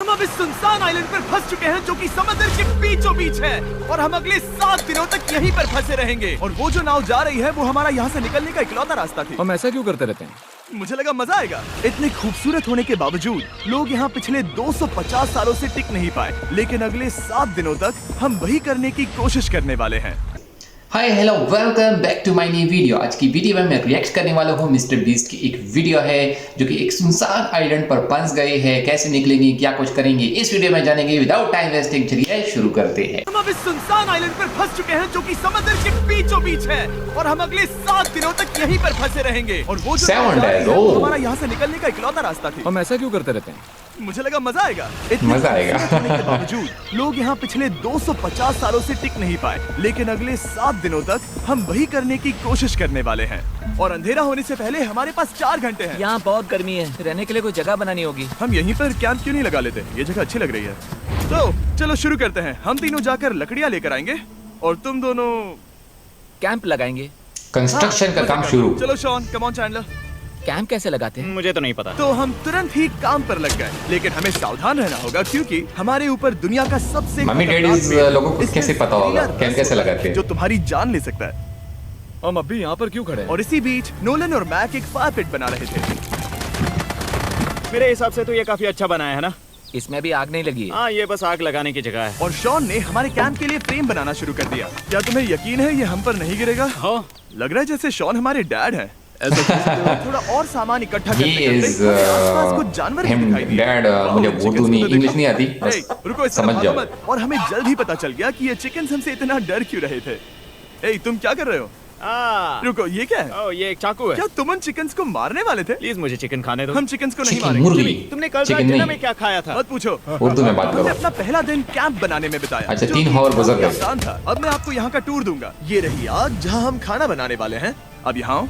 हम अब इस सुनसान आइलैंड पर फंस चुके हैं जो कि समंदर के बीचों बीच है और हम अगले 7 दिनों तक यहीं पर फंसे रहेंगे। और वो जो नाव जा रही है वो हमारा यहाँ से निकलने का इकलौता रास्ता थी। हम ऐसा क्यों करते रहते हैं? मुझे लगा मजा आएगा। इतने खूबसूरत होने के बावजूद लोग यहाँ पिछले 250 सालों से टिक नहीं पाए, लेकिन अगले 7 दिनों तक हम वही करने की कोशिश करने वाले हैं। Hi hello welcome back to my new video. आज की वीडियो में मैं रिएक्ट करने वाला हूँ मिस्टर बीस्ट की एक वीडियो है जो कि एक सुनसान आइलैंड पर फंस गए हैं। कैसे निकलेंगे, क्या कुछ करेंगे, इस वीडियो में जानेंगे। विदाउट टाइम वेस्टिंग चलिए शुरू करते हैं। हम अब इस सुनसान आइलैंड पर फंस चुके हैं जो कि समंदर के बीचों बीच है और हम अगले 7 दिनों तक यहीं पर फंसे रहेंगे। और वो जो 7 days, हमारा यहाँ से निकलने का इकलौता रास्ता थी। हम ऐसा क्यों करते रहते हैं? मुझे लगा मजा आएगा। मजा आएगा। होने के बावजूद लोग यहाँ पिछले 250 सालों से टिक नहीं पाए, लेकिन अगले 7 दिनों तक हम वही करने की कोशिश करने वाले हैं। और अंधेरा होने से पहले हमारे पास 4 घंटे हैं। यहाँ बहुत गर्मी है, रहने के लिए कोई जगह बनानी होगी। हम यहीं पर कैंप क्यों नहीं लगा लेते? ये जगह अच्छी लग रही है। तो चलो शुरू करते हैं। हम तीनों जाकर लकड़ियाँ लेकर आएंगे और तुम दोनों कैंप लगाएंगे। कंस्ट्रक्शन का काम शुरू। चलो Shawn, come on Chandler. Camp कैसे लगाते हैं? मुझे तो नहीं पता। तो हम तुरंत ही काम पर लग गए, लेकिन हमें सावधान रहना होगा क्योंकि हमारे ऊपर दुनिया का सबसे मम्मी डैडीज लोगों को कैसे पता होगा कैंप कैसे लगाते हैं? जो तुम्हारी जान ले सकता है। हम अभी यहाँ पर क्यों खड़े हैं? और इसी बीच नोलन और मैक एक फायर पिट बना रहे थे। मेरे हिसाब से तो ये काफी अच्छा बनाया है ना। इसमें भी आग नहीं लगी है। हाँ, ये बस आग लगाने की जगह है। और शॉन ने हमारे कैंप के लिए फ्रेम बनाना शुरू कर दिया। क्या तुम्हें यकीन है ये हम पर नहीं गिरेगा? हाँ। लग रहा है जैसे शॉन हमारे डैड हैं। थोड़ा और सामान इकट्ठा He is, कुछ जानवर him, दिखाई दिए। dad, मुझे उर्दू नहीं, इंग्लिश नहीं आती, बस रुको, इस समझ तरफ जाओ। मत। और हमें जल्द ही पता चल गया कि ये चिकन्स हमसे इतना डर क्यों रहे थे। ए, तुम क्या कर रहे हो? रुको, ये क्या है? ओ, ये एक चाकू है। क्या तुम उन चिकन्स को मारने वाले थे? प्लीज मुझे चिकन खाने दो। हम चिकन्स को नहीं चिकन, मारेंगे। मुर्गी। जिमी, तुमने कल रात चिकन डिनर नहीं। में क्या खाया था? मत पूछो। उर्दू में बात हमने करो। अपना पहला दिन कैंप बनाने में बिताया। अच्छा, जो 3 कि और गुजर काफी गए। आसान था। अब मैं आपको यहाँ का टूर दूंगा। ये रही आग जहाँ हम खाना बनाने वाले हैं। अब यहाँ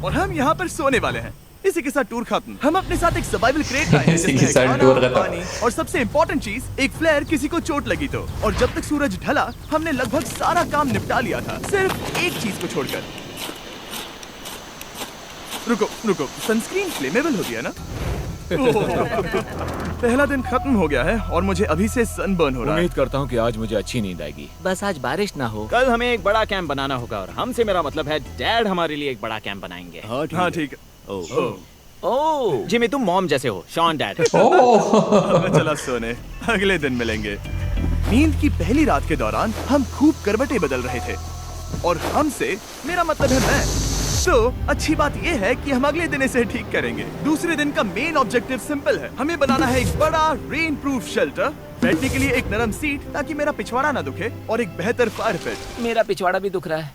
और हम यहाँ पर सोने वाले हैं। इसी के साथ टूर खत्म। हम अपने साथ एक सर्वाइवल क्रेट लाए हैं इसी के जिसमें साथ खाना, टूर खत्म। पानी और सबसे इम्पोर्टेंट चीज एक फ्लेयर किसी को चोट लगी तो। और जब तक सूरज ढला हमने लगभग सारा काम निपटा लिया था, सिर्फ एक चीज को छोड़कर। रुको, सनस्क्रीन फ्लेमेबल होती है ना? पहला दिन खत्म हो गया है और मुझे अभी से सनबर्न हो रहा है। उम्मीद करता हूँ कि आज मुझे अच्छी नींद आएगी। बस आज बारिश ना हो। कल हमें एक बड़ा कैंप बनाना होगा और हमसे मेरा मतलब है डैड हमारे लिए एक बड़ा कैंप बनाएंगे। हाँ ठीक है। ओह, जिमी, तुम मॉम जैसे हो। Shawn dad. ओह, मैं चला सोने, अगले दिन मिलेंगे। नींद की पहली रात के दौरान हम खूब करवटें बदल रहे थे और हमसे मेरा मतलब है मैं। तो अच्छी बात यह है कि हम अगले दिन इसे ठीक करेंगे। दूसरे दिन का मेन ऑब्जेक्टिव सिंपल है। हमें बनाना है एक बड़ा रेन प्रूफ शेल्टर, बैठने के लिए एक नरम सीट ताकि मेरा पिछवाड़ा ना दुखे और एक बेहतर फायर पिट। मेरा पिछवाड़ा भी दुख रहा है।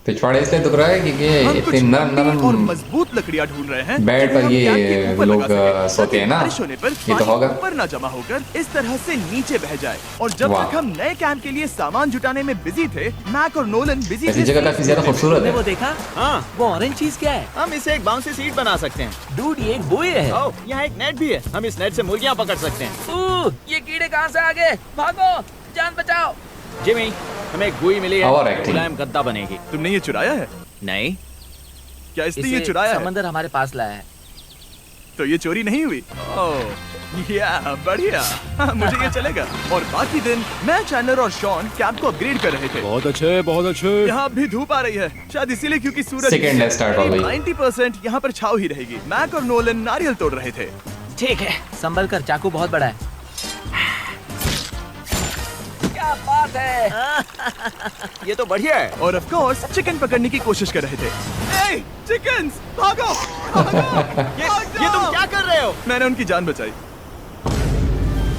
पिछवाड़े इसलिए दुख रहा है क्योंकि हम इतने कुछ नरम लंबी और नरम मजबूत लकड़ियाँ ढूंढ रहे हैं। बेड पर जिन्हें हम ये कैंप के ऊपर लोग लगा सकें, सोते हैं ना, बारिश होने पर ये तो पानी होगा। ऊपर ना जमा होकर इस तरह से नीचे बह जाए। और जब वाह। तक हम नए कैंप के लिए सामान जुटाने में बिजी थे, मैक और नोलन बिजी ऐसी थे। जगह काफी ज्यादा खूबसूरत तुमने है। वो देखा? हाँ, वो ऑरेंज चीज क्या है? हम इसे एक बाउंसी सीट बना सकते हैं। डूड, ये एक बुए है। ओह, यहाँ एक नेट भी है। हम इस नेट से मुर्गियाँ पकड़ सकते हैं। ये कीड़े कहाँ से आ गए? भागो, जान बचाओ। जिमी, हमें एक बुई मिली है। और एक्टिंग। मुलायम गद्दा बनेगी। तुमने ये चुराया है? नहीं, क्या इसने ये इसे चुराया है? समंदर हमारे पास लाया है। तो ये चोरी नहीं हुई? ओह, या बढ़िया। हाँ, मुझे ये चलेगा। और बाकी दिन मैं, चैंडलर और शॉन कैंप को अपग्रेड कर रहे थे। बहुत अच्छे, बहुत अच्छे। यहाँ भी धूप आ रही है, शायद इसीलिए क्योंकि सूरज Second day start हो गई। 90% यहाँ पर छाव ही रहेगी। मैक और नोलन नारियल तोड़ रहे थे। ठीक है, संभल कर, चाकू बहुत बड़ा है। क्या बात है? ये तो बढ़िया है। और ऑफ कोर्स चिकन पकड़ने की कोशिश कर रहे थे। ए, चिकन्स, भागो, भागो, ये तुम क्या कर रहे हो? मैंने उनकी जान बचाई।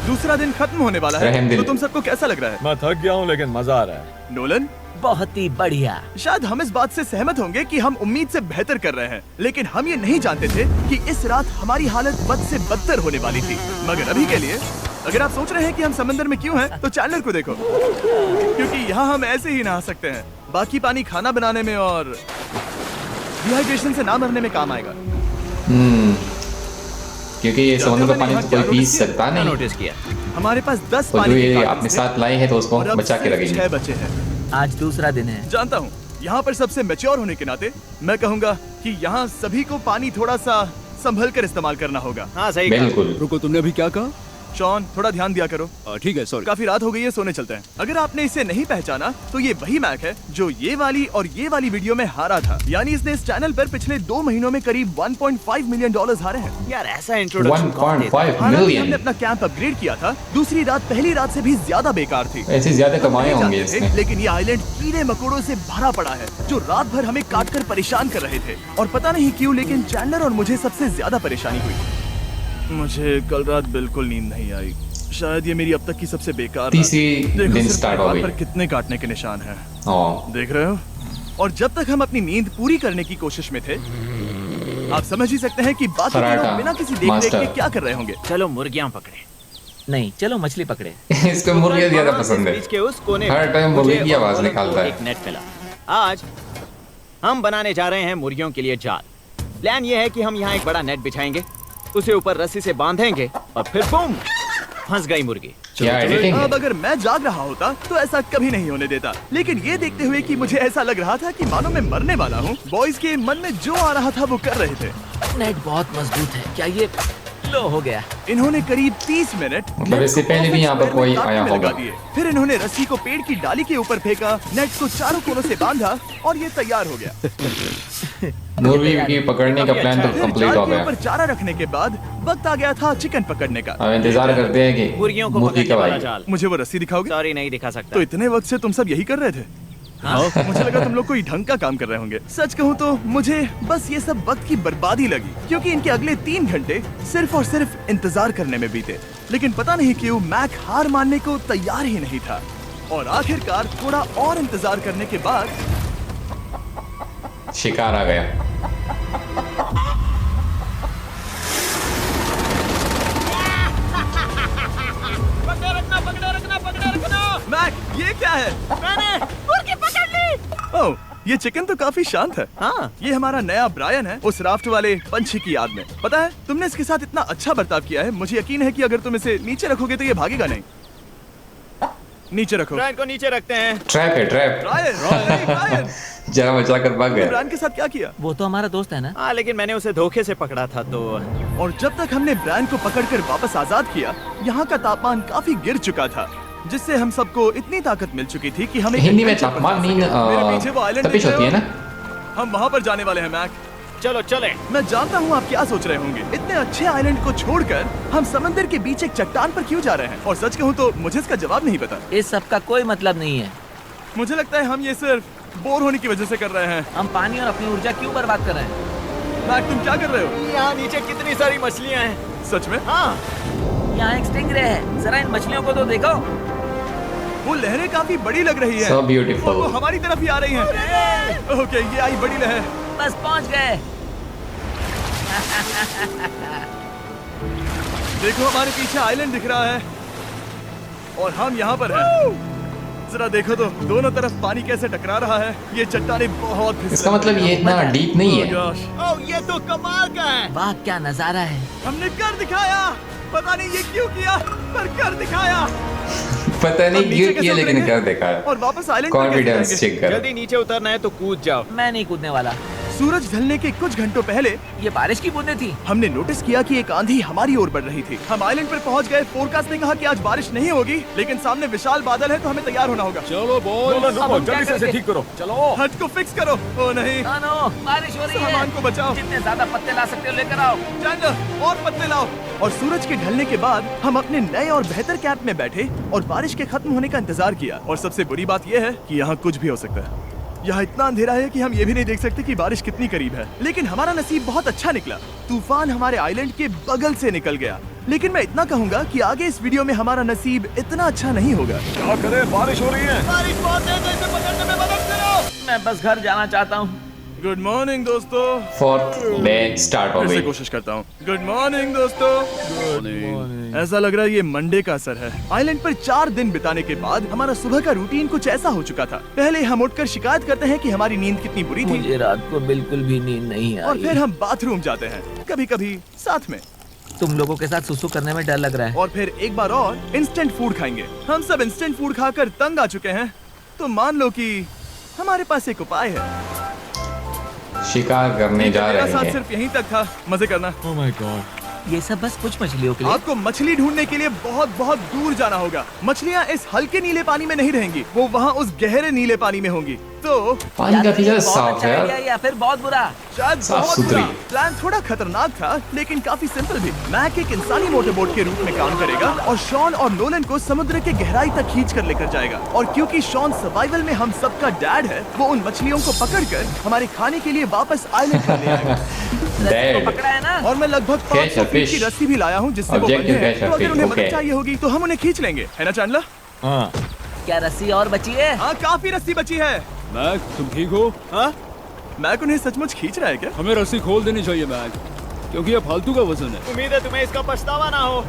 दूसरा दिन खत्म होने वाला है, रहमदिल। तो तुम सबको कैसा लग रहा है? मैं थक गया हूँ लेकिन मजा आ रहा है। नोलन, बहुत ही बढ़िया। शायद हम इस बात से सहमत होंगे कि हम उम्मीद से बेहतर कर रहे हैं, लेकिन हम ये नहीं जानते थे कि इस रात हमारी हालत बद से बदतर होने वाली थी। मगर अभी के लिए अगर आप सोच रहे हैं कि हम समंदर में क्यों हैं, तो चैंडलर को देखो, क्योंकि यहाँ हम ऐसे ही नहा सकते हैं। बाकी पानी खाना बनाने में और डिहाइड्रेशन से ना मरने में काम आएगा। क्योंकि ये समुद्र का पानी तो कोई पी सकता नहीं। नोटिस किया। हमारे पास 10 तो जो पानी के ये कार्टन्स आपने थे साथ लाए हैं तो उसको और अब बचा के सिर्फ रखेंगे। 6 बचे हैं। आज दूसरा दिन है। जानता हूँ यहाँ पर सबसे मैच्योर होने के नाते मैं कहूँगा कि यहाँ सभी को पानी थोड़ा सा संभल कर इस्तेमाल करना होगा। हाँ सही कहा। बिल्कुल। रुको, तुमने अभी क्या कहा? शॉन, थोड़ा ध्यान दिया करो। ठीक है, सॉरी। काफी रात हो गई है, सोने चलते हैं। अगर आपने इसे नहीं पहचाना तो ये वही मैक है जो ये वाली और ये वाली वीडियो में हारा था। यानी इसने इस चैनल पर पिछले 2 महीनों में करीब $1.5 मिलियन हारे हैं। यार ऐसा इंट्रोडक्शन 1.5 हालांकि हमने मिलियन। अपना कैंप अपग्रेड किया था। दूसरी रात पहली रात से भी ज्यादा बेकार थी। ऐसे ज्यादा कमाए हम नहीं होंगे जानते थे, इसने। लेकिन ये आइलैंड कीड़े मकोड़ों से भरा पड़ा है जो रात भर हमें काट कर परेशान कर रहे थे। और पता नहीं क्यों, लेकिन चैंडलर और मुझे सबसे ज्यादा परेशानी हुई। मुझे कल रात बिल्कुल नींद नहीं आई। शायद ये मेरी अब तक की सबसे बेकार रात। तीसरी देखो दिन सिर्फ स्टार्ट हो दीवार गई। पर कितने काटने के निशान हैं। हाँ। देख रहे हो? और जब तक हम अपनी नींद पूरी करने की कोशिश में थे, आप समझ ही सकते हैं कि बाकी के फराटा, लोग बिना किसी देख मास्टर। के क्या कर रहे होंगे। चलो मुर्गियां पकड़े। नहीं, चलो मछली पकड़े। इसको मुर्गियाँ ज्यादा पसंद है। बीच के उस कोने हर में टाइम मुझे मुर्गी की और आवाज कॉलिन निकालता को है। एक नेट मिला। आज हम बनाने जा रहे हैं मुर्गियों के लिए जाल। प्लान ये है कि हम यहाँ एक बड़ा नेट बिछाएंगे, उसे ऊपर रस्सी से बांधेंगे और फिर बूम, फंस गई मुर्गी। क्या एडिटिंग अब है? अगर मैं जाग रहा होता तो ऐसा कभी नहीं होने देता। लेकिन ये देखते हुए कि मुझे ऐसा लग रहा था कि मानो मैं मरने वाला हूँ, बॉयज के मन में जो आ रहा था वो कर रहे थे। नेट बहुत मजबूत है। क्या ये लो हो गया? इन्होंने करीब 30 मिनट मतलब नेट इससे को पहले भी यहाँ पर perfect कोई square में आया काटने में लगा होगा। दिए। फिर इन्होंने रस्सी को पेड़ की डाली के ऊपर फेंका, नेट को चारों कोनों से बांधा और ये तैयार हो गया। मुर्गी की पकड़ने का प्लान तो फिर कंप्लीट जाल हो के गया। ऊपर चारा रखने के बाद वक्त आ गया था चिकन पकड़ने का। अब इंतजार करते हैं कि मुर्गियों को मुर्गी पकड़ने कब वाला आएगी। जाल। मुझे वो रस्सी दिखाओगे? सॉरी, नहीं दिखा सकता। तो इतने वक्त से तुम सब यही कर रहे थे? हाँ। मुझे लगा तुम लोग कोई ढंग का काम कर रहे होंगे। सच कहूँ तो मुझे बस ये सब वक्त की बर्बादी लगी, क्योंकि इनके अगले 3 घंटे सिर्फ और सिर्फ इंतजार करने में बीते। लेकिन पता नहीं क्यों मैक हार मानने को तैयार ही नहीं था। और आखिरकार थोड़ा और इंतजार करने के बाद शिकार आ गया। मैक, ये क्या है? मैंने मुर्गी पकड़ ली। ओह, ये चिकन तो काफी शांत है। हाँ, ये हमारा नया ब्रायन है, उस राफ्ट वाले पंछी की याद में। पता है, तुमने इसके साथ इतना अच्छा बर्ताव किया है, मुझे यकीन है कि अगर तुम इसे नीचे रखोगे तो ये भागेगा नहीं। नीचे रखो। ब्रायन को नीचे रखते हैं। ट्रैप है, ट्रैप। ब्रायन, जगह बचा कर भाग गया। ब्रायन के साथ क्या किया? वो तो हमारा दोस्त है ना। हाँ, लेकिन मैंने उसे धोखे से पकड़ा था तो। और जब तक हमने ब्रायन को पकड़कर वापस आजाद किया, यहाँ का तापमान काफी गिर चुका था, जिससे हम सबको इतनी ताकत मिल चुकी थी कि हमें हिंदी में तापमान मीन मेरे पीछे वो आइलैंड तपिश दिख होती है रहे ना। हो? हम वहाँ पर जाने वाले हैं मैक। चलो चले। मैं जानता हूँ आप क्या सोच रहे होंगे, इतने अच्छे आइलैंड को छोड़कर हम समंदर के बीच एक चट्टान पर क्यों जा रहे हैं? और सच कहूँ तो मुझे इसका जवाब नहीं पता। इस सब का कोई मतलब नहीं है। मुझे लगता है हम ये सिर्फ बोर होने की वजह से कर रहे हैं। हम पानी और अपनी ऊर्जा क्यों बर्बाद कर रहे हैं? मैक, तुम क्या कर रहे हो? यहाँ नीचे कितनी सारी मछलियाँ हैं। सच में? हाँ, यहाँ एक स्टिंगरे है। जरा इन मछलियों को तो देखो। वो लहरें काफी बड़ी लग रही है। So beautiful. और वो हमारी तरफ ही आ रही हैं। ओके, ये आई बड़ी लहर। बस पहुँच गए। देखो, हमारे पीछे आइलैंड दिख रहा है और हम यहाँ पर हैं। जरा देखो तो दोनों तरफ पानी कैसे टकरा रहा है। ये चट्टानें बहुत फिसलन इसका मतलब ये इतना डीप नहीं है। Oh gosh, ओह ये तो कमाल का है। वाह, क्या नजारा है। हमने कर दिखाया। पता नहीं ये क्यों किया, पर कर दिखाया। पता अब नहीं नीचे क्यों कैसे किया, लेकिन उतरेंगे? कर देखा है। और वापस आइलैंड पर कैसे कॉन्फिडेंस जाएंगे? चेक कर। जल्दी नीचे उतरना है तो कूद जाओ। मैं नहीं कूदने वाला। सूरज ढलने के कुछ घंटों पहले ये बारिश की बूंदें थी। हमने नोटिस किया कि एक आंधी हमारी ओर बढ़ रही थी। हम आइलैंड पर पहुंच गए। फोरकास्ट ने कहा कि आज बारिश नहीं होगी, लेकिन सामने विशाल बादल है तो हमें तैयार होना होगा। चलो बॉल, अब हम क्या जल्दी से इसे करेंगे? ठीक करो। चलो। हट को फिक्स करो। ओ नहीं, नो, बारिश हो रही है। सामान को बचाओ। जितने ज्यादा पत्ते ला सकते हो लेकर आओ। चैंडलर, और पत्ते लाओ। और सूरज के ढलने के बाद हम अपने नए और बेहतर कैंप में बैठे और बारिश के खत्म होने का इंतजार किया। और सबसे बुरी बात यह है कि यहाँ कुछ भी हो सकता है। यहाँ इतना अंधेरा है कि हम ये भी नहीं देख सकते कि बारिश कितनी करीब है। लेकिन हमारा नसीब बहुत अच्छा निकला। तूफान हमारे आइलैंड के बगल से निकल गया। लेकिन मैं इतना कहूँगा कि आगे इस वीडियो में हमारा नसीब इतना अच्छा नहीं होगा। क्या करें, बारिश हो रही है। बारिश बहुत तेज है, इसे पकड़ने में मदद करो। मैं बस घर जाना चाहता हूँ। गुड मॉर्निंग दोस्तों। 4th डे स्टार्ट हो फिर से गई। कोशिश करता हूँ। गुड मॉर्निंग दोस्तों। ऐसा लग रहा है ये मंडे का असर है। आइलैंड पर 4 दिन बिताने के बाद हमारा सुबह का रूटीन कुछ ऐसा हो चुका था। पहले हम उठकर शिकायत करते हैं कि हमारी नींद कितनी बुरी थी, मुझे रात को बिल्कुल भी नींद नहीं और आई। फिर हम बाथरूम जाते हैं, कभी कभी साथ में। तुम लोगों के साथ सुसु करने में डर लग रहा है। और फिर एक बार और इंस्टेंट फूड खाएंगे। हम सब इंस्टेंट फूड खाकर तंग आ चुके हैं, तो मान लो कि हमारे पास एक उपाय है। शिकार करने जा मेरा रहे साथ हैं। सिर्फ यहीं तक था, मजे करना। Oh my God. ये सब बस कुछ मछलियों के लिए। आपको मछली ढूंढने के लिए बहुत बहुत दूर जाना होगा। मछलियाँ इस हल्के नीले पानी में नहीं रहेंगी, वो वहाँ उस गहरे नीले पानी में होंगी। तो पानी काफी ज्यादा बहुत साफ अच्छा है आइडिया यार। या फिर बहुत बुरा। शायद साफ बहुत सुथरी। बुरा। प्लान थोड़ा खतरनाक था, लेकिन काफी सिंपल भी। मैक एक इंसानी मोटरबोट के रूप में काम करेगा और शॉन और नोलन को समुद्र के गहराई तक खींच कर लेकर जाएगा। और क्योंकि शॉन सर्वाइवल में हम सबका डैड है, वो उन मछलियों को पकड़कर हमारे खाने के लिए वापस आइलैंड पर ले आएगा। रस्सी Dad. को पकड़ा है ना। और मैं लगभग Catch 500 a फीट की fish. रस्सी भी लाया हूँ, जिससे वो Objective बंधे हैं। catch a तो अगर fish. उन्हें मदद Okay. चाहिए होगी तो हम उन्हें खींच लेंगे, है ना चांदला? हाँ क्या रस्सी और बची है? हाँ, काफी रस्सी बची है। मैक, तुम ठीक हो? हाँ, मैक उन्हें सचमुच खींच रहा है क्या? हमें रस्सी खोल देनी चाहिए मैक, क्योंकि ये फालतू का वजन है। उम्मीद है तुम्हें इसका पछतावा ना हो।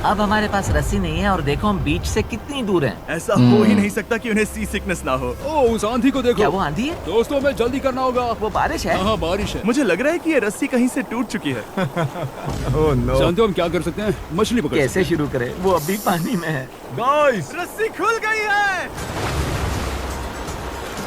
अब हमारे पास रस्सी नहीं है और देखो हम बीच से कितनी दूर हैं। ऐसा हो ही नहीं सकता कि उन्हें सी सिकनेस ना हो। ओह, उस आंधी को क्या देखो। वो आंधी है? दोस्तों, हमें जल्दी करना होगा। वो बारिश है? हाँ, बारिश है। मुझे लग रहा है कि ये रस्सी कहीं से टूट चुकी है। जानते हो हम क्या कर सकते हैं? मछली पकड़ कैसे सकते शुरू करें? वो अभी पानी में है। गाइस, रस्सी खुल गई है।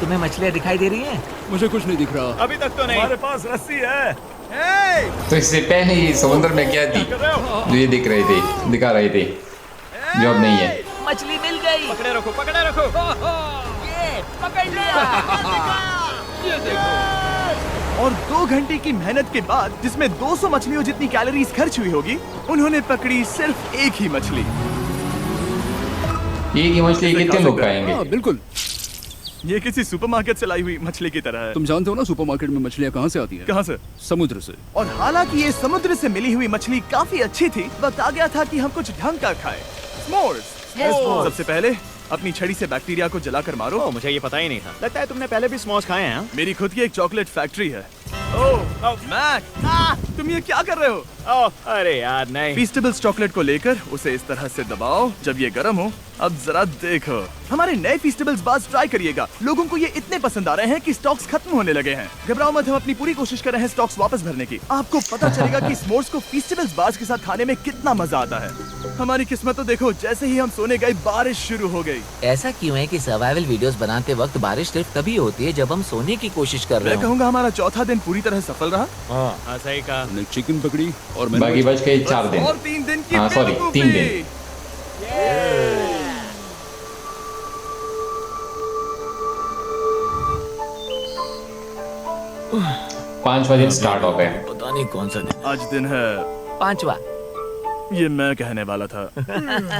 तुम्हें मछलियाँ दिखाई दे रही हैं? हैं। मुझे कुछ नहीं दिख रहा। अभी तक तो नहीं। पास रस्सी है। हे! तो इससे पहले ये समुद्र में क्या थी जो ये दिख रहे थे, दिखा रहे थे, जो अब नहीं है। मछली मिल गई। पकड़े रखो, पकड़े रखो। ये पकड़ लिया। और 2 घंटे की मेहनत के बाद, जिसमें 200 मछलियों जितनी कैलोरीज खर्च हुई होगी, उन्होंने पकड़ी सिर्फ एक ही मछली। ये की मछली कितने लोग खाएंगे? हाँ, बिल्कुल। ये किसी सुपरमार्केट से लाई हुई मछली की तरह है। तुम जानते हो ना सुपरमार्केट में मछलियाँ कहाँ से आती हैं? कहाँ से? समुद्र से। और हालांकि ये समुद्र से मिली हुई मछली काफी अच्छी थी, वक्त आ गया था कि हम कुछ ढंग का खाएं। स्मोर्स। S'mores। सबसे पहले अपनी छड़ी से बैक्टीरिया को जलाकर मारो। ओह, मुझे ये पता ही नहीं था। लगता है तुमने पहले भी स्मोक्स खाए हैं। हाँ? मेरी खुद की एक चॉकलेट फैक्ट्री है। ओह मैक, तुम ये क्या कर रहे हो? ओह, अरे यार नहीं। फीस्टेबल्स चॉकलेट को लेकर उसे इस तरह से दबाओ जब ये गर्म हो। अब जरा देखो, हमारे नए फीस्टेबल्स बार्स ट्राई करिएगा। लोगों को ये इतने पसंद आ रहे हैं कि स्टॉक्स खत्म होने लगे हैं। घबराओ मत, हम अपनी पूरी कोशिश कर रहे हैं स्टॉक्स वापस भरने की। आपको पता चलेगा कि स्मोर्स को फीस्टेबल्स बार्स के साथ खाने में कितना मजा आता है। हमारी किस्मत तो देखो, जैसे ही हम सोने गए बारिश शुरू हो गई। ऐसा क्यों है कि सर्वाइवल वीडियोस बनाते वक्त बारिश सिर्फ तभी होती है जब हम सोने की कोशिश कर रहे मैं हो? कहूँगा हमारा चौथा दिन पूरी तरह सफल रहा। हाँ, सही कहा। हमने चिकन पकड़ी और मैंने बाकी बच गए 4 दिन। और 3 दिन की हाँ, sorry, बेवकूफी। 3 दिन। पांचवा दिन स्टार्ट हो गए। पता नहीं कौन सा दिन। आज दिन है, 5वां। ये मैं कहने वाला था।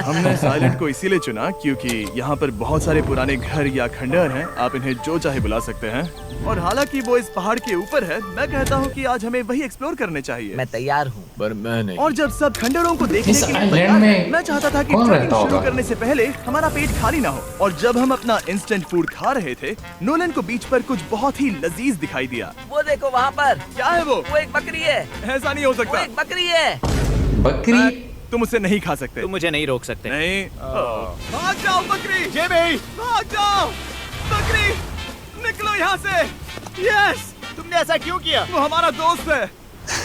हमने इस आइलैंड को इसीलिए चुना क्योंकि यहाँ पर बहुत सारे पुराने घर या खंडहर हैं, आप इन्हें जो चाहे बुला सकते हैं। और हालांकि वो इस पहाड़ के ऊपर है, मैं कहता हूँ कि आज हमें वही एक्सप्लोर करने चाहिए। मैं तैयार हूँ। पर मैं नहीं। और जब सब खंडहरों को देखने इस के लिए आइलैंड तैयार में हैं, मैं चाहता था कि कौन ट्रैकिंग रहता शुरू होगा? करने से पहले हमारा पेट खाली ना हो। और जब हम अपना इंस्टेंट फूड खा रहे थे, नोलन को बीच पर कुछ बहुत ही लजीज दिखाई दिया। वो देखो वहाँ पर। क्या है वो? वो एक बकरी है। ऐसा नहीं हो वो सकता। एक बकरी है। बकरी? तुम उसे नहीं खा सकते। तुम मुझे नहीं रोक सकते। नहीं। भाग जाओ बकरी। जे भाई, भाग जाओ बकरी, निकलो यहाँ से। यस, तुमने ऐसा क्यों किया? वो हमारा दोस्त है।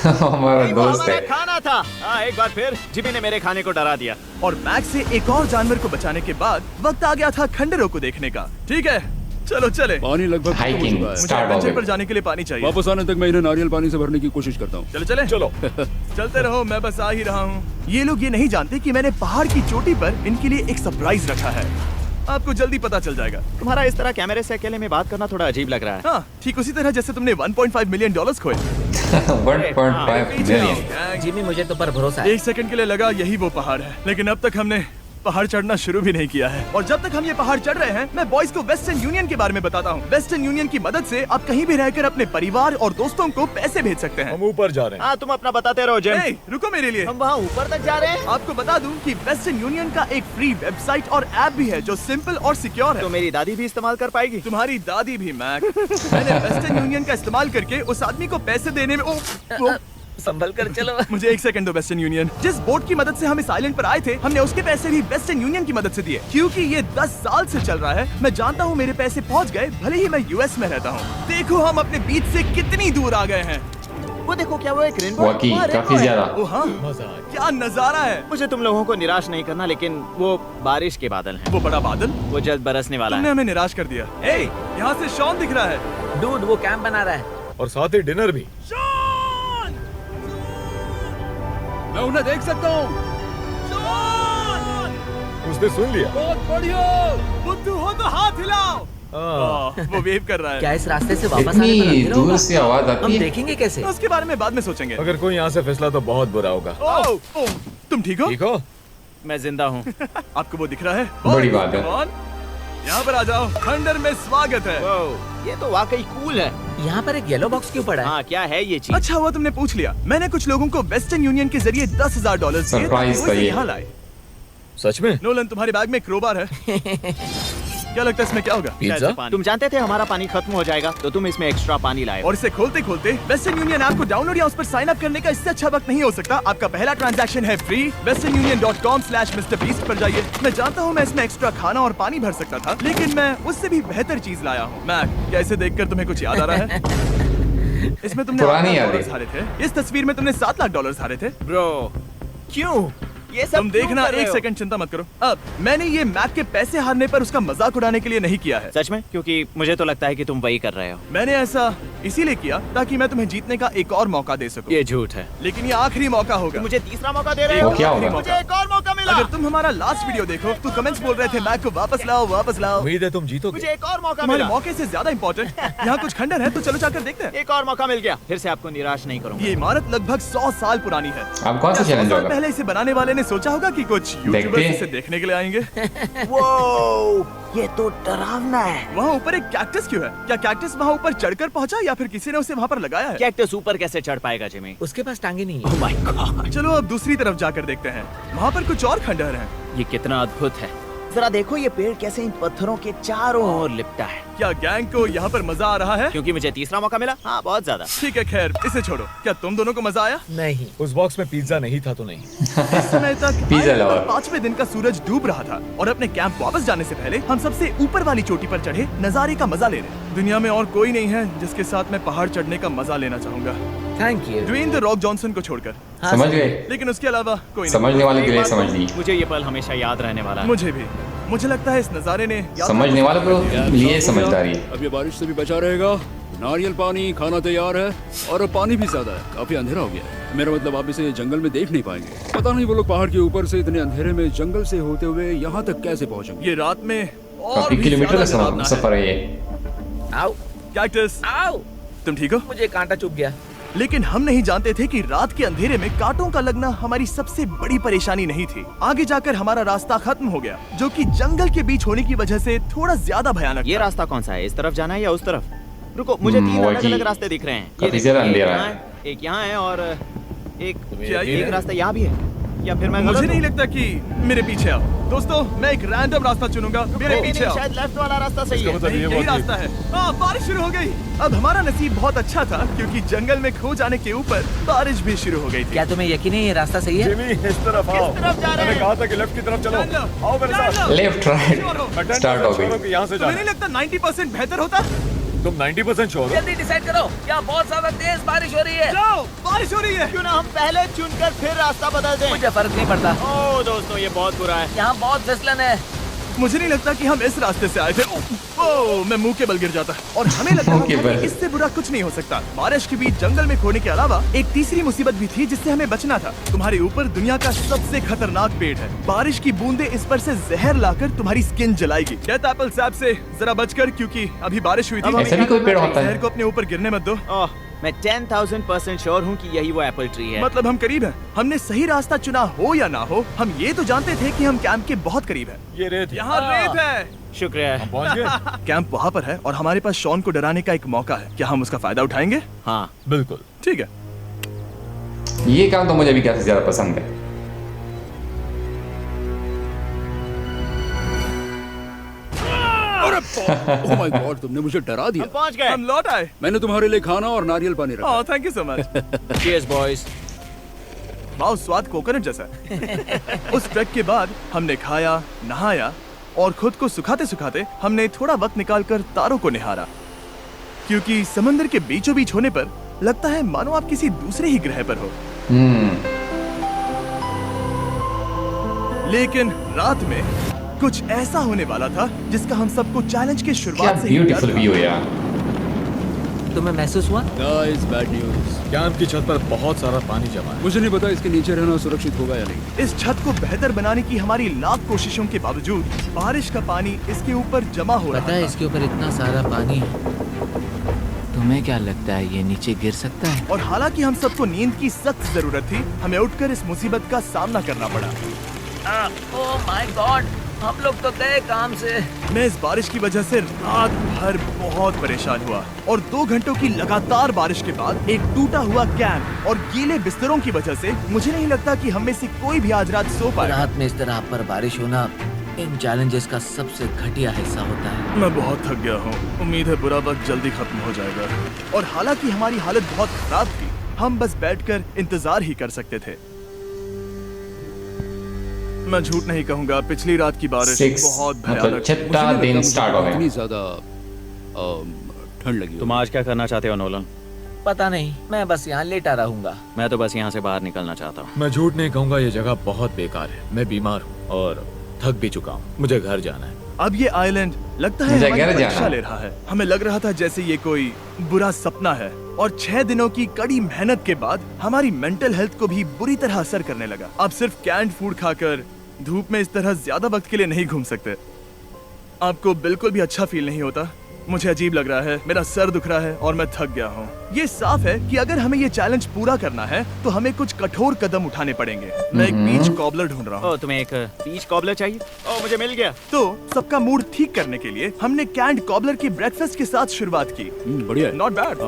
हमारा नहीं, वो दोस्त हमारा है। खाना था। हाँ, एक बार फिर जिमी ने मेरे खाने को डरा दिया। और मैक्स से एक और जानवर को बचाने के बाद वक्त आ गया था खंडहरों को देखने का। ठीक है, चलो चले। पानी लगभग खत्म हो Hiking. चुका है। मुझे स्टार्ट हो एडवेंचर गए। पर जाने के लिए पानी चाहिए। वापस आने तक मैं इन्हें नारियल पानी से भरने की कोशिश करता हूँ। चलो चले, चलो चलते रहो, मैं बस आ ही रहा हूँ। ये लोग ये नहीं जानते कि मैंने पहाड़ की चोटी पर इनके लिए एक सरप्राइज रखा है। आपको जल्दी पता चल जाएगा। तुम्हारा इस तरह कैमरे से अकेले में बात करना थोड़ा अजीब लग रहा है। हाँ, ठीक उसी तरह जैसे तुमने $1.5 मिलियन खोए। 1.5 मिलियन। जिमी, मुझे तो पर भरोसा है। 1 सेकंड के लिए लगा यही वो पहाड़ है, लेकिन अब तक हमने पहाड़ चढ़ना शुरू भी नहीं किया है। और जब तक हम ये पहाड़ चढ़ रहे हैं, मैं बॉयज को वेस्टर्न यूनियन के बारे में बताता हूँ। वेस्टर्न यूनियन की मदद से आप कहीं भी रहकर अपने परिवार और दोस्तों को पैसे भेज सकते हैं। ऊपर जा रहे हाँ, तुम अपना बताते रहो जेम। ए, रुको मेरे लिए। हम वहाँ ऊपर तक जा रहे हैं। आपको बता दूं कि वेस्टर्न यूनियन का एक फ्री वेबसाइट और ऐप भी है जो सिंपल और सिक्योर है। तो मेरी दादी भी इस्तेमाल कर पाएगी। तुम्हारी दादी भी, मैक। मैंने वेस्टर्न यूनियन का इस्तेमाल करके उस आदमी को पैसे देने में संभल कर चलो। मुझे 1 सेकंड दो। वेस्टर्न यूनियन, जिस बोट की मदद से हम इस आइलैंड पर आए थे, हमने उसके पैसे भी वेस्टर्न यूनियन की मदद से दिए। क्योंकि ये 10 साल से चल रहा है, मैं जानता हूँ मेरे पैसे पहुँच गए, भले ही मैं यूएस में रहता हूँ। देखो हम अपने बीच से कितनी दूर आ गए हैं। वो देखो, क्या वो एक रेनबो? वाकई वहाँ काफी रेनबो है। ज्यादा। ओ हाँ, क्या नजारा है। मुझे तुम लोगों को निराश नहीं करना, लेकिन वो बारिश के बादल हैं। वो बड़ा बादल, वो जल्द बरसने वाला तुमने है। हमें निराश कर दिया। ए, यहाँ से शॉन दिख रहा है। डूड, वो कैंप बना रहा है। और साथ ही डिनर भी। मैं उन्हें देख सकता हूँ। उसने सुन लिया। बहुत बढ़िया। बुद्धू हो तो हाथ हिलाओ। हाँ। वो वेव कर रहा है। क्या इस रास्ते से वापस आने पर इतनी अंधेरा दूर होगा? से आवाज आती हम है। देखेंगे कैसे? उसके बारे में बाद में सोचेंगे। अगर कोई यहाँ से फिसला तो बहुत बुरा होगा। ओह, तुम ठीक हो? ठीक हो? मैं जिंदा हूँ। आपको वो दिख रहा है? बड़ी बात है। Come on, यहाँ पर आ जाओ। खंडर में स्वागत है। ये तो वाकई कूल है। यहाँ पर एक येलो बॉक्स क्यों पड़ा है? हाँ, क्या है ये चीज? अच्छा हुआ तुमने पूछ लिया। मैंने कुछ लोगों को वेस्टर्न यूनियन के जरिए $10,000 दिए ताकि सरप्राइज वो था इसे ये। यहाँ लाए। सच में? नोलन, तुम्हारे बैग में क्रोबार है। क्या लगता है इसमें क्या होगा? पिज्जा? तुम जानते थे हमारा पानी खत्म हो जाएगा, तो तुम इसमें एक्स्ट्रा पानी लाए। और इसे खोलते खोलते वेस्टर्न यूनियन ऐप को डाउनलोड या उस पर साइन अप करने का इससे अच्छा वक्त नहीं हो सकता। आपका पहला ट्रांजैक्शन है फ्री। westernunion.com/MrBeast पर जाइए। मैं जानता हूँ मैं इसमें एक्स्ट्रा खाना और पानी भर सकता था, लेकिन मैं उससे भी बेहतर चीज लाया हूँ। मैक, क्या इसे देखकर तुम्हें कुछ याद आ रहा है? इसमें तुमने पुरानी $8 यादें। लाख हारे थे। इस तस्वीर में तुमने $7 लाख हारे थे। ब्रो, क्यों? ये सब तुम क्यों देखना, कर रहे एक हो? सेकंड चिंता मत करो। अब मैंने ये मैक के पैसे हारने पर उसका मजाक उड़ाने के लिए नहीं किया है। सच में? क्योंकि मुझे तो लगता है कि तुम वही कर रहे हो। मैंने ऐसा इसीलिए किया ताकि मैं तुम्हें जीतने का एक और मौका दे सकूं। ये झूठ है। लेकिन ये आखिरी मौका होगा। मुझे तीसरा मौका दे रहे वो हो? क्या आखिरी होगा? मौका। मुझे एक और मौका मिला। अगर तुम हमारा लास्ट वीडियो देखो तो कमेंट्स बोल रहे थे मैक को वापस लाओ, वापस लाओ। उम्मीद है तुम जीतोगे। मुझे एक और मौका तुम्हारे मिला। मौके से ज्यादा इम्पोर्टेंट यहाँ कुछ खंडर है, तो चलो जाकर देखते हैं। एक और मौका मिल गया। फिर से आपको निराश नहीं करूंगा। ये इमारत लगभग 100 साल पुरानी है। अब कौन सा क्या 100 चैलेंज साल होगा? पहले इसे बनाने वाले ने सोचा होगा कि कुछ देखते यूट्यूबर्स हैं। इसे देखने के लिए आएंगे। वो, ये तो डरावना है। वहाँ ऊपर एक कैक्टस क्यों है? क्या कैक्टस वहाँ ऊपर चढ़कर पहुँचा या फिर किसी ने उसे वहाँ पर लगाया है? कैक्टस ऊपर कैसे चढ़ पाएगा जिमी? उसके पास टांगे नहीं है। ओह माय गॉड, चलो अब दूसरी तरफ जाकर देखते हैं। वहाँ पर कुछ और खंडहर हैं। ये कितना अद्भुत है। जरा देखो ये पेड़ कैसे इन पत्थरों के चारों ओर लिपटा है। क्या गैंग को यहाँ पर मजा आ रहा है? क्योंकि मुझे तीसरा मौका मिला। हाँ, बहुत ज्यादा। ठीक है, खैर इसे छोड़ो। क्या तुम दोनों को मजा आया? नहीं। उस बॉक्स में पिज्जा नहीं था तो नहीं। इस समय तक पिज्जा आइलैंड पर लवर। 5वें दिन का सूरज डूब रहा था और अपने कैंप वापस जाने से पहले हम सबसे ऊपर वाली चोटी पर चढ़े नजारे का मजा ले रहे। दुनिया में और कोई नहीं है जिसके साथ मैं पहाड़ चढ़ने का मजा लेना चाहूंगा, thank you. Dwayne the Rock Johnson को छोड़कर। हाँ, समझ सर। गए? लेकिन उसके अलावा कोई नहीं। समझने वाले के लिए समझ ली। मुझे ये पल हमेशा याद रहने वाला है। मुझे भी। मुझे लगता है इस नजारे ने याद- समझने वालों को लिए समझदारी। अब ये बारिश से भी बचा रहेगा। नारियल पानी, खाना तैयार है और अब पानी भी ज्यादा है। काफी अंधेरा हो गया है। मेरा मतलब आप इसे जंगल में देख नहीं पाएंगे। पता नहीं वो लोग पहाड़ के ऊपर से इतने अंधेरे में जंगल से होते हुए यहाँ तक कैसे पहुँचेंगे। ये रात में और काफी भी किलोमीटर का ज्यादा डरावना है। सफर है ये। आओ, कैक्टस, आओ, तुम ठीक हो? मुझे कांटा चुभ गया। लेकिन हम नहीं जानते थे कि रात के अंधेरे में कांटों का लगना हमारी सबसे बड़ी परेशानी नहीं थी। आगे जाकर हमारा रास्ता खत्म हो गया, जो कि जंगल के बीच होने की वजह से थोड़ा ज्यादा भयानक ये था। रास्ता कौन सा है? इस तरफ जाना है या उस तरफ? रुको, मुझे तीन वो अलग अलग ही रास्ते दिख रहे हैं। काफी देखो, ज्यादा एक अंधेरा यहाँ है। एक यहाँ है और एक क्या ये एक रास्ता यहाँ भी है। या फिर मैं मुझे गलत नहीं हूँ? लगता कि मेरे पीछे आओ। दोस्तों, मैं एक रैंडम रास्ता चुनूंगा। मेरे नहीं, पीछे नहीं, आओ। शायद लेफ्ट वाला रास्ता सही है। मतलब नहीं, ये यही बहुत ही- रास्ता है। हाँ, बारिश शुरू हो गई। अब हमारा नसीब बहुत अच्छा था क्योंकि जंगल में खो जाने के ऊपर बारिश भी शुरू हो गई थी। क्या तुम्हें यकीन है ये रास्ता सही है? जिमी, इस तरफ आओ। तरफ जा रहे मैंने हैं? कहा था कि लेफ्ट की तरफ चलो। चलो, आओ मेरे साथ। चलो। लेफ्ट राइट Attend स्टार्ट हो करो गई। कि यहाँ से तुम्हें जाना। नहीं लगता 90% बेहतर होता? तुम 90% श्योर हो? जल्दी डिसाइड करो। यहाँ बहुत ज्यादा तेज बारिश हो रही है। जाओ, बारिश हो रही है। क्यों ना हम पहले चुनकर फिर रास्ता बदल दें? मुझे फर्क नहीं पड़ता। ओह दोस्तों, ये बहुत बुरा है। यहाँ बहुत फिसलन है। मुझे नहीं लगता कि हम इस रास्ते से आए थे। ओह, मैं मुंह के बल गिर जाता। और हमें लग रहा मुंह के था बल। कि इससे बुरा कुछ नहीं हो सकता। बारिश के बीच जंगल में खोने के अलावा एक तीसरी मुसीबत भी थी जिससे हमें बचना था। तुम्हारे ऊपर दुनिया का सबसे खतरनाक पेड़ है। बारिश की बूंदें इस पर से जहर लाकर तुम्हारी स्किन जलाएगी। डेथ एप्पल सैप से जरा बचकर, क्योंकि अभी बारिश हुई थी। ऐसा भी कोई पेड़ होता जहर है? को अपने ऊपर गिरने मत दो। ओह, मैं 10,000% श्योर हूँ कि यही वो एप्पल ट्री है। मतलब हम करीब हैं। हमने सही रास्ता चुना हो या ना हो, हम ये तो जानते थे कि हम कैंप के बहुत करीब हैं। ये रेत है। यहाँ रेत है। शुक्रिया। हम पहुँच गए। कैंप वहाँ पर है और हमारे पास शॉन को डराने का एक मौका है। क्या हम उसका फायदा उठाएंगे? हाँ, बिल्कुल। ठीक है। ये काम तो मुझे भी काफी ज्यादा पसंद है। ओह माय गॉड, तुमने मुझे डरा दिया। हम पहुँच गए। हम लौट आए। मैंने तुम्हारे लिए खाना और नारियल पानी रखा। Oh, thank you so much. Cheers, boys। वाह, स्वाद कोकोनट जैसा है। उस ट्रैक के बाद हमने खाया, नहाया और खुद को सुखाते सुखाते हमने थोड़ा वक्त निकालकर तारों को निहारा, क्योंकि समंदर के बीचों बीच होने पर लगता है मानो आप किसी दूसरे ही ग्रह पर हो। लेकिन रात में कुछ ऐसा होने वाला था जिसका हम सबको चैलेंज के क्या शुरुआत से ही डर ब्यूटीफुल था। व्यू यार। तुम्हें महसूस हुआ? Guys, bad news. कैंप की छत पर बहुत सारा पानी जमा है। मुझे नहीं पता इसके नीचे रहना सुरक्षित होगा या नहीं। इस छत को बेहतर बनाने की हमारी लाख कोशिशों के बावजूद बारिश का पानी इसके ऊपर जमा हो रहा पता है था। इसके ऊपर इतना सारा पानी है। तुम्हें क्या लगता है ये नीचे गिर सकता है? और हालांकि हम सबको नींद की सख्त जरूरत थी, हमें उठकर इस मुसीबत का सामना करना पड़ा। ओह माय गॉड, हम लोग तो गए काम से। मैं इस बारिश की वजह से रात भर बहुत परेशान हुआ और 2 घंटों की लगातार बारिश के बाद एक टूटा हुआ कैंप और गीले बिस्तरों की वजह से मुझे नहीं लगता कि हम में से कोई भी आज रात सो पाएगा। रात में इस तरह पर बारिश होना इन चैलेंजेस का सबसे घटिया हिस्सा होता है। मैं बहुत थक गया हूँ। उम्मीद है बुरा वक्त जल्दी खत्म हो जाएगा। और हालांकि हमारी हालत बहुत खराब थी, हम बस बैठकर इंतजार ही कर सकते थे। मैं झूठ नहीं कहूँगा, पिछली रात की बारिश 6 बहुत मतलब भयानक थी। छठा मुझे नहीं दिन लगता स्टार्ट हो मुझे गया। इतनी ज्यादा ठंड लगी तुम आज क्या करना चाहते हो नोलन? पता नहीं, मैं बस यहाँ लेटा रहूंगा। मैं तो बस यहाँ से बाहर निकलना चाहता हूँ। मैं झूठ नहीं कहूँगा, ये जगह बहुत बेकार है। मैं बीमार हूँ और थक भी चुका हूँ। मुझे घर जाना है। अब ये आइलैंड लगता है मुझे हमारी घर परीक्षा जाना। ले रहा है। हमें लग रहा था जैसे ये कोई बुरा सपना है और 6 दिनों की कड़ी मेहनत के बाद हमारी मेंटल हेल्थ को भी बुरी तरह असर करने लगा। अब सिर्फ कैंड फूड खाकर धूप में इस तरह ज्यादा वक्त के लिए नहीं घूम सकते। आपको बिल्कुल भी अच्छा फील नहीं होता? मुझे अजीब लग रहा है, मेरा सर दुख रहा है और मैं थक गया हूँ। ये साफ है कि अगर हमें ये चैलेंज पूरा करना है तो हमें कुछ कठोर कदम उठाने पड़ेंगे। मैं एक बीच कॉबलर ढूंढ रहा हूँ। ओह, तुम्हें एक बीच कॉबलर चाहिए? ओह, मुझे मिल गया। तो सबका मूड ठीक करने के लिए हमने कैंड कॉबलर के ब्रेकफास्ट के साथ शुरुआत की। बढ़िया है। नॉट बैड,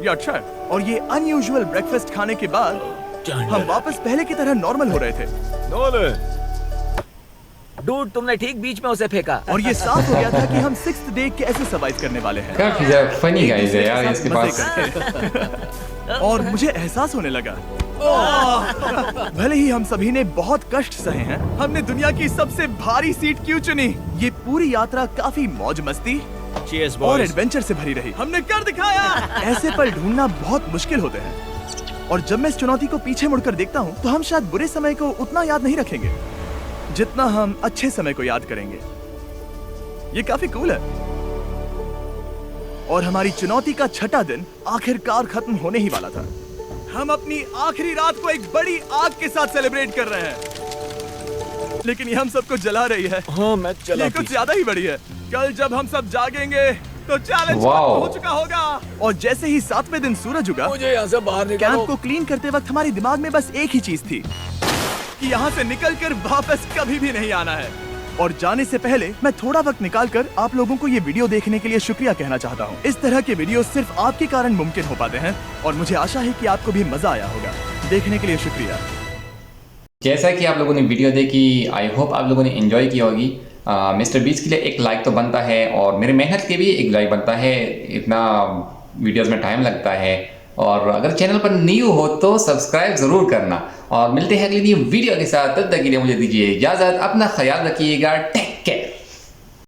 ये अच्छा है। और ये अनयूजुअल ब्रेकफास्ट खाने के बाद हम वापस पहले की तरह नॉर्मल हो रहे थे नोलन, डूड, तुमने ठीक बीच में उसे फेंका। और ये साफ हो गया था कि हम 6th डे कैसे सर्वाइव करने वाले हैं। काफी ज्यादा फनी गाइस है यार इसके मजे पास। करके। और मुझे एहसास होने लगा, भले ही हम सभी ने बहुत कष्ट सहे हैं, हमने दुनिया की सबसे भारी सीट क्यों चुनी? ये पूरी यात्रा काफी मौज मस्ती Cheers, और boys. एडवेंचर से भरी रही। हमने कर दिखाया। ऐसे पल ढूंढना बहुत मुश्किल होते हैं और जब मैं इस चुनौती को पीछे मुड़कर देखता हूँ तो हम शायद बुरे समय को उतना याद नहीं रखेंगे जितना हम अच्छे समय को याद करेंगे। ये काफी कूल है। और हमारी चुनौती का 6ठा दिन आखिरकार खत्म होने ही वाला था। हम अपनी आखिरी रात को एक बड़ी आग के साथ सेलिब्रेट कर रहे हैं, लेकिन ये हम सबको जला रही है। हाँ मैं चला ये कुछ ज्यादा ही बड़ी है। कल जब हम सब जागेंगे तो चैलेंज वाओ। हो चुका होगा। और जैसे ही 7वें दिन सूरज उगा, मुझे यहाँ से बाहर कैंप को क्लीन करते वक्त हमारे दिमाग में बस एक ही चीज थी कि यहाँ से निकलकर वापस कभी भी नहीं आना है। और जाने से पहले मैं थोड़ा वक्त निकालकर आप लोगों को ये वीडियो देखने के लिए शुक्रिया कहना चाहता हूँ। इस तरह के वीडियो सिर्फ आपके कारण मुमकिन हो पाते हैं और मुझे आशा है कि आपको भी मजा आया होगा। देखने के लिए शुक्रिया। जैसा कि आप लोगों ने वीडियो देखी, आई होप आप लोगों ने एंजॉय की होगी। मिस्टर बीस्ट के लिए एक लाइक तो बनता है और मेरे मेहनत के भी एक लाइक बनता है। इतना वीडियोस में टाइम लगता है। और अगर चैनल पर न्यू हो तो सब्सक्राइब जरूर करना। और मिलते हैं अगली वीडियो के साथ, तब तक के लिए मुझे दीजिए इजाजत। अपना ख्याल रखिएगा। Take care.